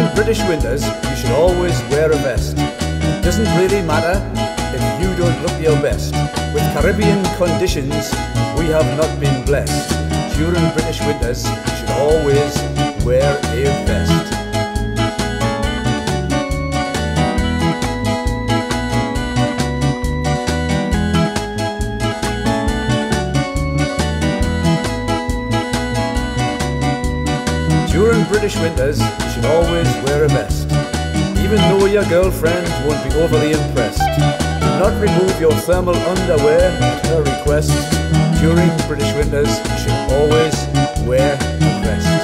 During British winters, you should always wear a vest. It doesn't really matter if you don't look your best. With Caribbean conditions, we have not been blessed. During British winters, you should always wear a vest. During British winters, you should always wear a vest. Even though your girlfriend won't be overly impressed, do not remove your thermal underwear at her request. During British winters, you should always wear a vest.